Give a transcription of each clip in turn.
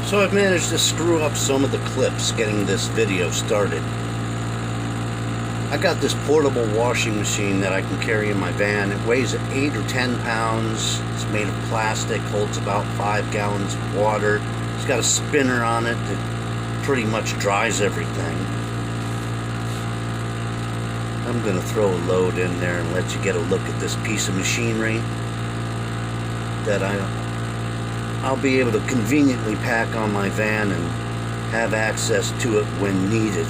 So I've managed to screw up some of the clips getting this video started. I got this portable washing machine that I can carry in my van. It weighs 8 or 10 pounds. It's made of plastic, holds about 5 gallons of water. It's got a spinner on it that pretty much dries everything. I'm going to throw a load in there and let you get a look at this piece of machinery that I'll be able to conveniently pack on my van and have access to it when needed.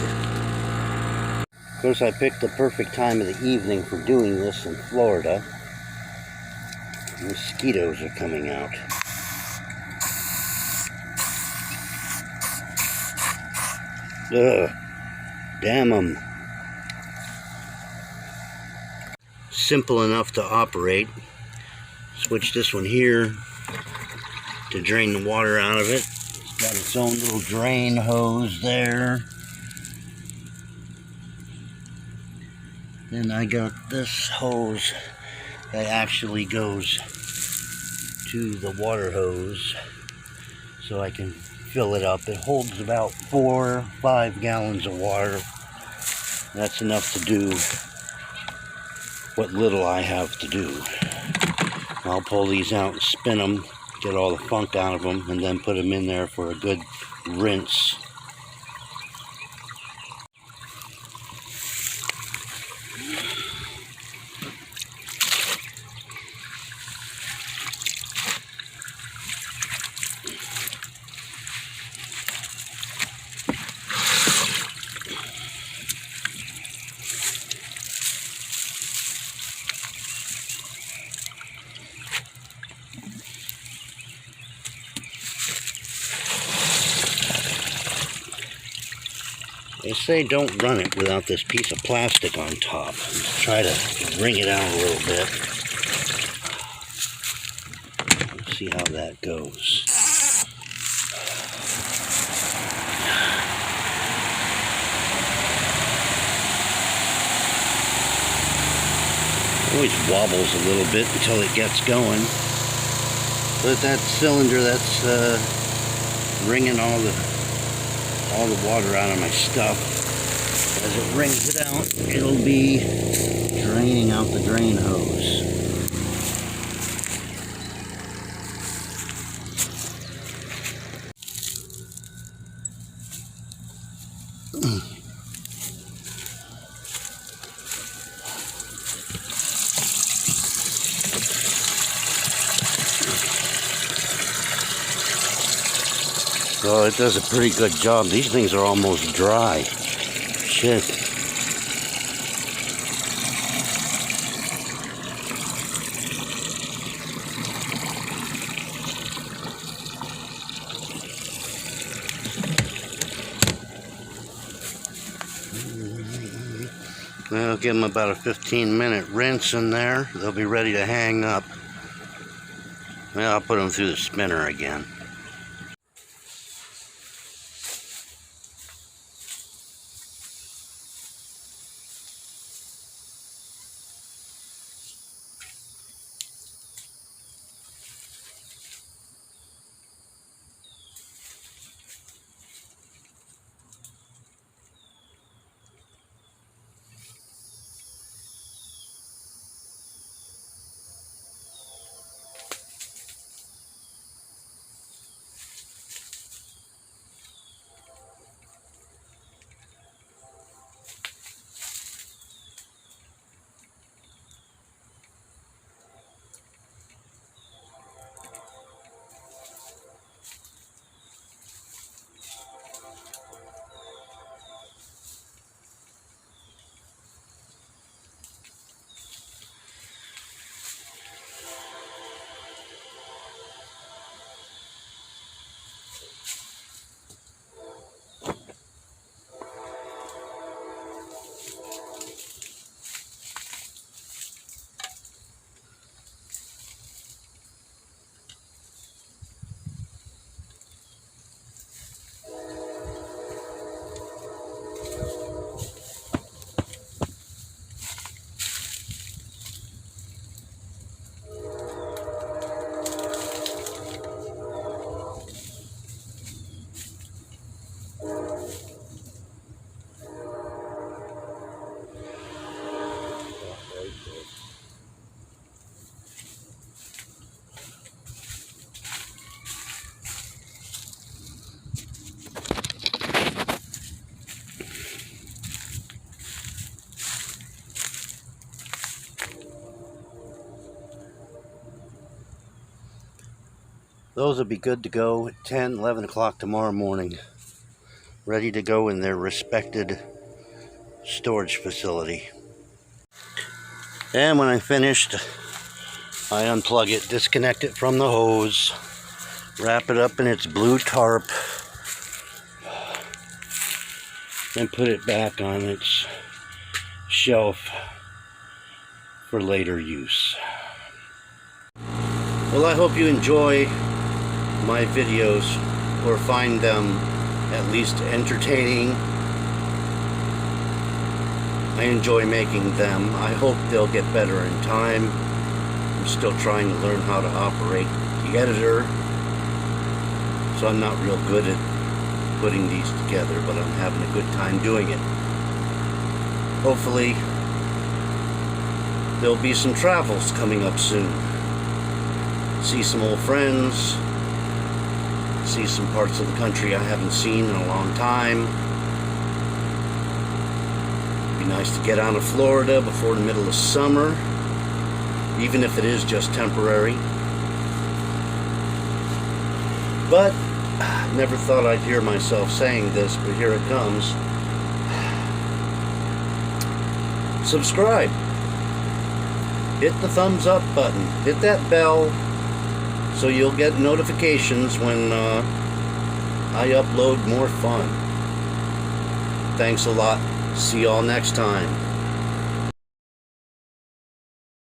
Of course, I picked the perfect time of the evening for doing this in Florida. Mosquitoes are coming out. Ugh, damn them. Simple enough to operate. Switch this one here to drain the water out of it. It's got its own little drain hose there. Then I got this hose that actually goes to the water hose so I can fill it up. It holds about 4 or 5 gallons of water. That's enough to do what little I have to do. I'll pull these out and spin them, get all the funk out of them, and then put them in there for a good rinse. They say don't run it without this piece of plastic on top. Let's try to wring it out a little bit. Let's see how that goes. Always wobbles a little bit until it gets going. But that cylinder, that's wringing all the water out of my stuff. As it wrings it out, it'll be draining out the drain hose. Well, it does a pretty good job. These things are almost dry. Shit. Well, give them about a 15-minute rinse in there. They'll be ready to hang up. Well, I'll put them through the spinner again. Those will be good to go at 10, 11 o'clock tomorrow morning. Ready to go in their respected storage facility. And when I'm finished, I unplug it, disconnect it from the hose, wrap it up in its blue tarp, and put it back on its shelf for later use. Well, I hope you enjoy my videos or find them at least entertaining. I enjoy making them. I hope they'll get better in time. I'm still trying to learn how to operate the editor, so I'm not real good at putting these together, but I'm having a good time doing it. Hopefully there'll be some travels coming up soon. See some old friends, see some parts of the country I haven't seen in a long time. Be nice to get out of Florida before the middle of summer, even if it is just temporary. But never thought I'd hear myself saying this, but here it comes. Subscribe. Hit the thumbs up button. Hit that bell so you'll get notifications when I upload more fun. Thanks a lot. See y'all next time.